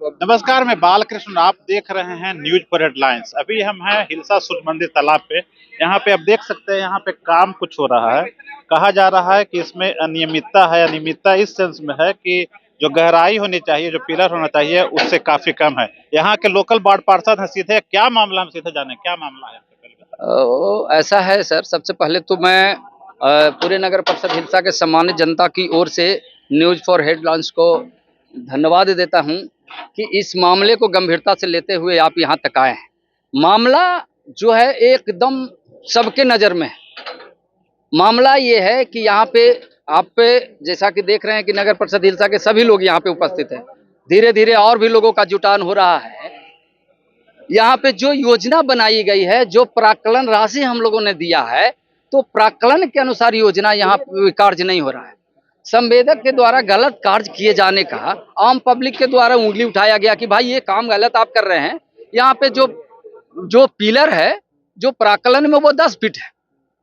नमस्कार, मैं बालकृष्ण। आप देख रहे हैं न्यूज पर हेडलाइंस। अभी हम हैं हिलसा सूर्य मंदिर तालाब पे। यहाँ पे आप देख सकते हैं, यहाँ पे काम कुछ हो रहा है। कहा जा रहा है कि इसमें अनियमितता है। अनियमितता इस सेंस में है कि जो गहराई होनी चाहिए, जो पिलर होना चाहिए, उससे काफी कम है। यहाँ के लोकल वार्ड पार्षद हैं। सीधे क्या मामला, हम सीधे जाने क्या मामला है। ऐसा है सर, सबसे पहले तो मैं पूरे नगर परिषद हिलसा के सम्मानित जनता की ओर से न्यूज फॉर हेडलाइंस को धन्यवाद देता हूं कि इस मामले को गंभीरता से लेते हुए आप यहां तक आए हैं। मामला जो है एकदम सबके नज़र में है। मामला ये है कि यहाँ पे आप पे जैसा कि देख रहे हैं कि नगर परिषद हिलसा के सभी लोग यहाँ पे उपस्थित हैं। धीरे धीरे और भी लोगों का जुटान हो रहा है। यहाँ पे जो योजना बनाई गई है, जो प्राक्कलन राशि हम लोगों ने दिया है, तो प्राक्कलन के अनुसार योजना यहाँ कार्य नहीं हो रहा है। संवेदक के द्वारा गलत कार्य किए जाने का, आम पब्लिक के द्वारा उंगली उठाया गया कि भाई ये काम गलत आप कर रहे हैं। यहाँ पे जो जो पिलर है, जो प्राक्कलन में वो 10 फीट है,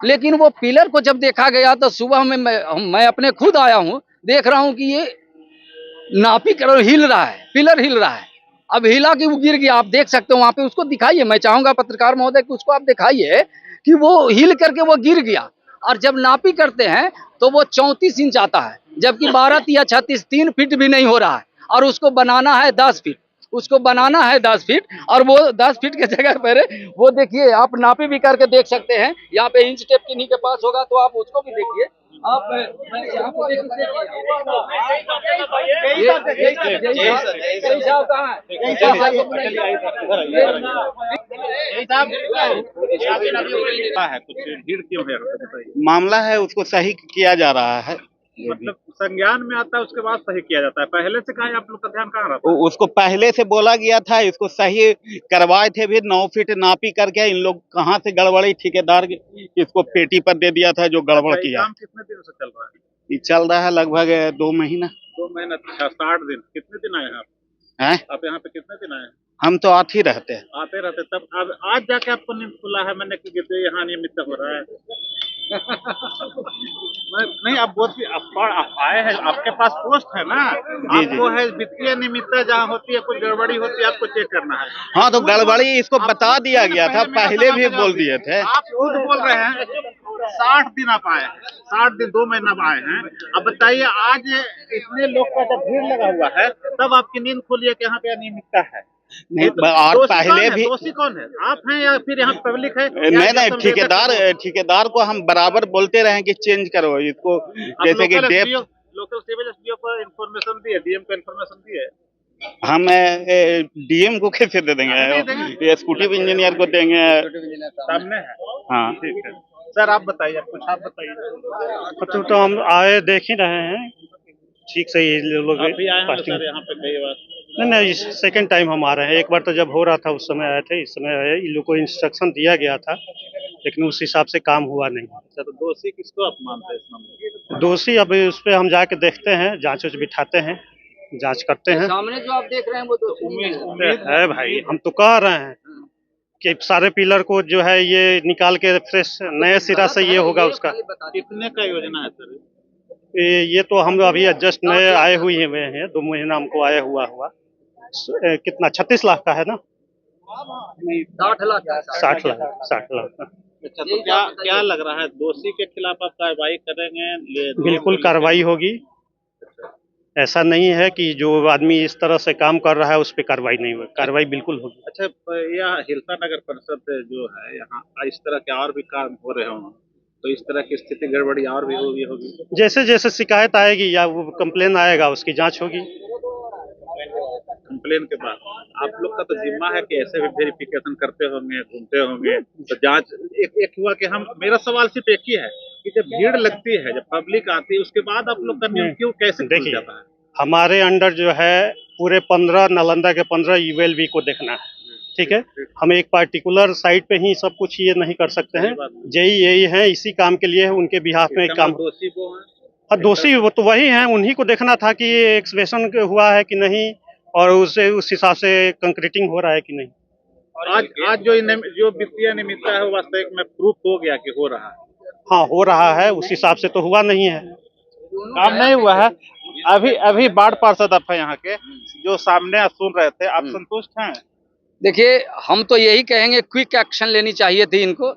लेकिन वो पिलर को जब देखा गया तो सुबह में मैं अपने खुद आया हूँ, देख रहा हूँ कि ये नापी कर हिल रहा है, पिलर हिल रहा है। अब हिला कि वो गिर गया, आप देख सकते हो वहां पे। उसको दिखाइए, मैं चाहूंगा पत्रकार महोदय कि उसको आप दिखाइए कि वो हिल करके वो गिर गया। और जब नापी करते हैं तो वो 34 इंच आता है, जबकि 12 या 36 3 फीट भी नहीं हो रहा है। और उसको बनाना है 10 फीट, उसको बनाना है 10 फीट, और वो 10 फीट के जगह पर वो देखिए, आप नापी भी करके देख सकते हैं। यहाँ पे इंच टेप किन्हीं के पास होगा तो आप उसको भी देखिए। आप यहाँ पे है कुछ भीड़ क्यों है, बताइए। मामला है उसको सही किया जा रहा है। मतलब संज्ञान में आता है, उसके बाद सही किया जाता है। पहले से कहा आप लोग का ध्यान कहाँ रहता है? उसको पहले से बोला गया था, इसको सही करवाए थे भी 9 फीट नापी करके। इन लोग कहाँ से गड़बड़ी, ठेकेदार इसको पेटी पर दे दिया था जो गड़बड़ अच्छा, ये किया। काम कितने दिनों से चल रहा है? ये चल रहा है लगभग 2 महीना। 2 महीना। अच्छा, 60 दिन। कितने दिन आए हैं आप? हैं? आप यहाँ पे कितने दिन आए हैं? हम तो आते ही रहते हैं। आते रहते। तब अब आज जाके आपको नींद खुला है मैंने कि यहाँ नियमित हो रहा है। नहीं, आप बहुत आप आए हैं, आपके पास पोस्ट है ना। आपको है वित्तीय नियमितता जहाँ होती है, कुछ गड़बड़ी होती है, आपको चेक करना है। हाँ, तो गड़बड़ी इसको बता दिया गया था, पहले भी बोल दिए थे। आप खुद बोल रहे हैं 60 दिन आप आए हैं, 60 दिन 2 महीना आप आए हैं। अब बताइए, आज इतने लोग का जब भीड़ लगा हुआ है, तब आपकी नींद खुली है कि यहाँ पे अनियमितता है। नहीं, और पहले भी दोषी कौन है, आप हैं या फिर यहाँ पब्लिक है? नहीं, ठेकेदार को हम बराबर बोलते रहे कि चेंज करो इसको। जैसे कि लोकल सिविल एसडीओ को इन्फॉर्मेशन दी है, डीएम को इन्फॉर्मेशन दी है। हम डीएम को कैसे दे देंगे, एक्जीक्यूटिव इंजीनियर को देंगे। सामने है। हाँ, ठीक है। सर आप बताइए, कुछ आप बताइए। तो हम आए देख ही रहे हैं, ठीक से ये लोग आप भी आए हैं सर यहाँ पे कई बार? नहीं, सेकंड टाइम हम आ रहे हैं। एक बार तो जब हो रहा था उस समय आए थे, इस समय आए। इन लोग को इंस्ट्रक्शन दिया गया था, लेकिन उस हिसाब से काम हुआ नहीं। अच्छा, तो दोषी किसको आप मानते हैं इस मामले में? दोषी अब उस पर हम जाके देखते हैं, जांच उच बिठाते हैं, जांच करते हैं। सामने जो आप देख रहे हैं वो दोषी है भाई, हम तो कह रहे हैं कि सारे पिलर को जो है ये निकाल के फ्रेश नए सिरा से ये होगा उसका। कितने का योजना है सर? ये तो हम अभी जस्ट नए आए हुए हैं, 2 महीना हमको आया हुआ। कितना 36 लाख का है ना? 60 लाख 60 लाख का। अच्छा, तो क्या लग रहा है, दोषी के खिलाफ आप कार्रवाई करेंगे? बिल्कुल कार्रवाई होगी। ऐसा नहीं है कि जो आदमी इस तरह से काम कर रहा है उस पर कार्रवाई नहीं होगी, कार्रवाई बिल्कुल होगी। अच्छा, यह हिलसा नगर परिषद जो है, यहाँ इस तरह के और भी काम हो रहे हों तो इस तरह की स्थिति गड़बड़ी और भी होगी। जैसे जैसे शिकायत आएगी या वो कंप्लेन आएगा, उसकी जांच होगी। कंप्लेन के बाद आप लोग का तो जिम्मा है कि ऐसे भी वेरिफिकेशन करते होंगे, घूमते होंगे, तो जांच एक हुआ कि हम, मेरा सवाल सिर्फ एक ही है कि जब भीड़ लगती है, जब पब्लिक आती है, उसके बाद आप लोग का नियम क्यों कैसे खुल जाता है? हमारे अंडर जो है पूरे 15 नालंदा के 15 यूएलबी को देखना है, ठीक है। हम एक पार्टिकुलर साइट पे ही सब कुछ ये नहीं कर सकते हैं। जेई यही है, इसी काम के लिए है, उनके बिहाफ में काम। दोषी वो है? हाँ, दोषी वो तो वही हैं, उन्हीं को देखना था कि ये एक्सवेशन हुआ है कि नहीं, और उस हिसाब से कंक्रीटिंग हो रहा है कि नहीं। आज जो वित्तीय अनियमितता है वास्तविक में प्रूफ हो गया कि हो रहा है? हाँ, हो रहा है, उस हिसाब से तो हुआ नहीं है, काम नहीं हुआ है। अभी अभी वार्ड पार्षद आप हैं यहाँ के, जो सामने सुन रहे थे, आप संतुष्ट हैं? देखिए, हम तो यही कहेंगे क्विक एक्शन लेनी चाहिए थी इनको।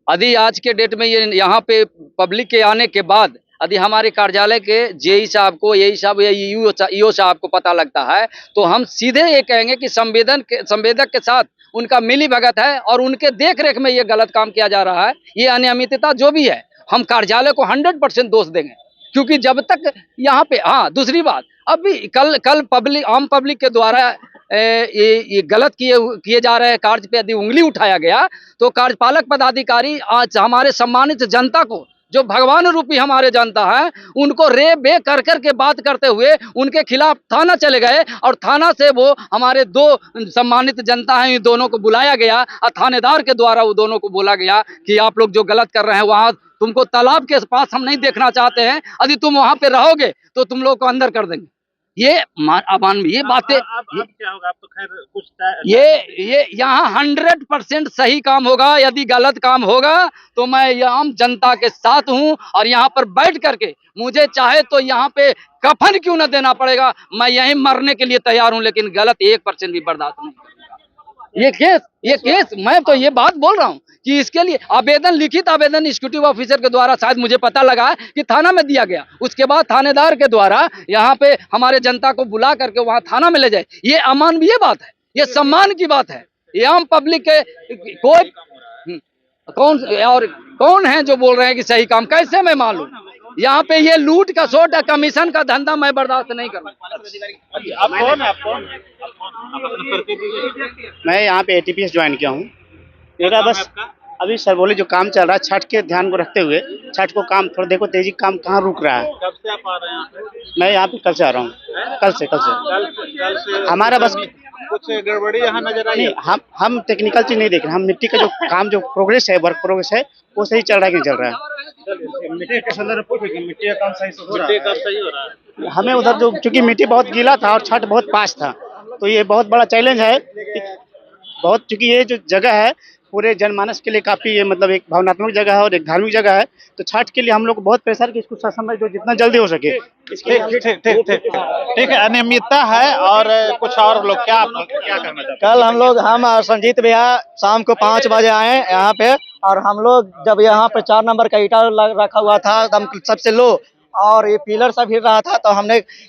यदि आज के डेट में ये यहाँ पे पब्लिक के आने के बाद यदि हमारे कार्यालय के जेई साहब को, एई साहब या ईओ साहब को पता लगता है, तो हम सीधे ये कहेंगे कि संवेदक के साथ उनका मिली भगत है और उनके देख रेख में ये गलत काम किया जा रहा है। ये अनियमितता जो भी है, हम कार्यालय को 100% दोष देंगे, क्योंकि जब तक यहाँ पे, हाँ दूसरी बात, अभी कल पब्लिक, आम पब्लिक के द्वारा ये गलत किए जा रहे कार्य पे यदि उंगली उठाया गया, तो कार्यपालक पदाधिकारी आज हमारे सम्मानित जनता को, जो भगवान रूपी हमारे जनता है, उनको रे बे कर के बात करते हुए उनके खिलाफ थाना चले गए और थाना से वो हमारे दो सम्मानित जनता हैं, इन दोनों को बुलाया गया और थानेदार के द्वारा वो दोनों को बोला गया कि आप लोग जो गलत कर रहे हैं, वहाँ तुमको तालाब के पास हम नहीं देखना चाहते हैं, यदि तुम वहाँ पे रहोगे तो तुम लोग को अंदर कर देंगे। ये ये बातें, अब क्या होगा? अब तो खैर कुछ ये यहाँ 100% सही काम होगा। यदि गलत काम होगा तो मैं आम जनता के साथ हूँ और यहाँ पर बैठ करके मुझे चाहे तो यहाँ पे कफन क्यों न देना पड़ेगा, मैं यहीं मरने के लिए तैयार हूँ, लेकिन गलत 1% भी बर्दाश्त नहीं करूंगा। ये केस मैं तो ये बात बोल रहा हूँ कि इसके लिए आवेदन, लिखित आवेदन एग्जीक्यूटिव ऑफिसर के द्वारा शायद मुझे पता लगा कि थाना में दिया गया, उसके बाद थानेदार के द्वारा यहाँ पे हमारे जनता को बुला करके वहाँ थाना में ले जाए। ये अमानवीय बात है, ये सम्मान की बात है। ये आम पब्लिक के कोई कौन है जो बोल रहे हैं कि सही काम? कैसे मैं मालूम? यहाँ पे ये लूट का सोट कमीशन का धंधा मैं बर्दाश्त नहीं करूँ। आप कौन है? आप कौन? मैं यहाँ पे ATPS ज्वाइन किया हूँ। मेरा बस अभी सर बोले जो काम चल रहा है छठ के ध्यान को रखते हुए, छठ को काम थोड़ा देखो तेजी, काम कहाँ रुक रहा है। कब से आप आ रहे हैं यहाँ पे? मैं यहाँ पे कल से आ रहा हूँ, कल से हमारा बस कुछ गड़बड़ी यहाँ नजर आई? नहीं, हम टेक्निकल चीज नहीं देख रहे, हम मिट्टी का जो काम, जो प्रोग्रेस है, वर्क प्रोग्रेस है, वो सही चल रहा है कि नहीं चल रहा है। मिट्टी के संदर्भ में पूछे कि मिट्टी का काम सही हो रहा है? हमें उधर जो, चूंकि मिट्टी बहुत गीला था और छठ बहुत पास था, तो ये बहुत बड़ा चैलेंज है। बहुत, चूंकि ये जो जगह है पूरे जनमानस के लिए काफी, ये मतलब एक भावनात्मक जगह है और एक धार्मिक जगह है, तो छठ के लिए हम लोग को बहुत प्रेशर कि इसको समय जो जितना जल्दी हो सके। ठीक है, अनियमितता है। और कुछ और लोग क्या करना चाहते हैं? कल हम और संजीत भैया शाम को 5 बजे आए यहाँ पे, और हम लोग जब यहाँ पे 4 नंबर का ईटा रखा हुआ था एकदम सबसे लो, और ये पिलर सब हिल रहा था, तो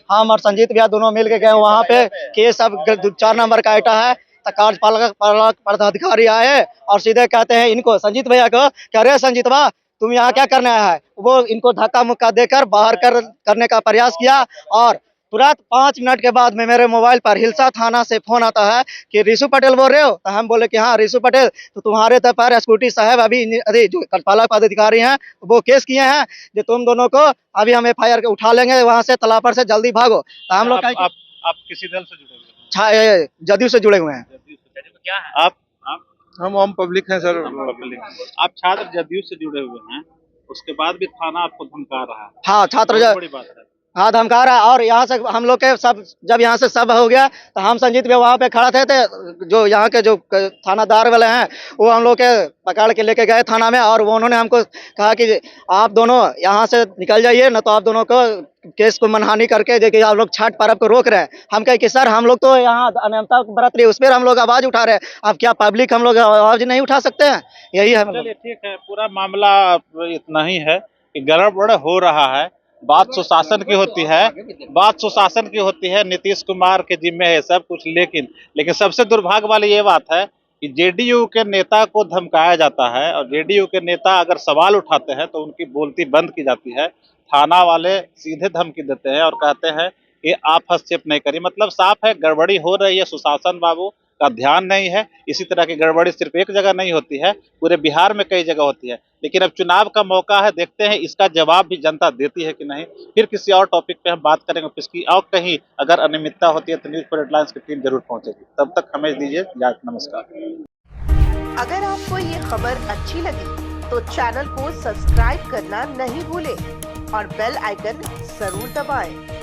हम और संजीत भैया दोनों मिल के गए वहाँ पे कि ये सब 4 नंबर का ईटा है। तो कार्यपालक पदाधिकारी आए और सीधे कहते हैं इनको, संजीत भैया को, कह रहे संजीत भैया तुम यहाँ क्या करने आया है? वो इनको धक्का मुक्का देकर बाहर करने का प्रयास किया, और तुरंत 5 मिनट के बाद में मेरे मोबाइल पर हिलसा थाना से फोन आता है कि रिशु पटेल बोल रहे हो? तो हम बोले कि हाँ रिशु पटेल, तो तुम्हारे तो पर स्कूटी साहब अभी जो कार्यपालक पदाधिकारी हैं वो केस किए हैं, जो तुम दोनों को अभी हम FIR उठा लेंगे वहाँ से, तलापर से, जल्दी भागो। तो हम लोग आप किसी दल से जुड़े हुए हैं? जदयू से जुड़े हुए हैं। क्या है? आप हम आम पब्लिक हैं सर। आप छात्र जदयू से जुड़े हुए हैं, उसके बाद भी थाना आपको धमका रहा है? हाँ, छात्र बड़ी बात है। हाँ धमका रहा है। और यहाँ से हम लोग के सब, जब यहाँ से सब हो गया तो हम संजीत भी वहाँ पे खड़ा थे, जो यहाँ के जो थानादार वाले हैं वो हम लोग के पकड़ के लेके गए थाना में, और वो उन्होंने हमको कहा कि आप दोनों यहाँ से निकल जाइए, न तो आप दोनों को केस को मनहानि करके देखिए आप लोग छठ पर्व को रोक रहे हैं। हम कहे कि सर हम लोग तो यहाँ अनियमितता बरत रही है, उस पर हम लोग आवाज उठा रहे हैं, अब क्या पब्लिक हम लोग आवाज नहीं उठा सकते हैं? यही है। चलिए ठीक है, पूरा मामला इतना ही है कि गड़बड़ हो रहा है। बात सुशासन की होती है, नीतीश कुमार के जिम्मे है सब कुछ, लेकिन सबसे दुर्भाग्य वाली ये बात है कि जेडीयू के नेता को धमकाया जाता है, और जेडीयू के नेता अगर सवाल उठाते हैं तो उनकी बोलती बंद की जाती है। थाना वाले सीधे धमकी देते हैं और कहते हैं कि आप हस्तक्षेप नहीं करिए। मतलब साफ है गड़बड़ी हो रही है, सुशासन बाबू का ध्यान नहीं है। इसी तरह की गड़बड़ी सिर्फ एक जगह नहीं होती है, पूरे बिहार में कई जगह होती है। लेकिन अब चुनाव का मौका है, देखते हैं इसका जवाब भी जनता देती है कि नहीं। फिर किसी और टॉपिक पे हम बात करेंगे, किसकी और कहीं अगर अनियमितता होती है तो न्यूज़ पर हेडलाइंस की टीम जरूर पहुंचेगी। तब तक हमें दीजिए इजाजत, नमस्कार। अगर आपको ये खबर अच्छी लगी तो चैनल को सब्सक्राइब करना नहीं भूलें और बेल आइकन जरूर दबाएं।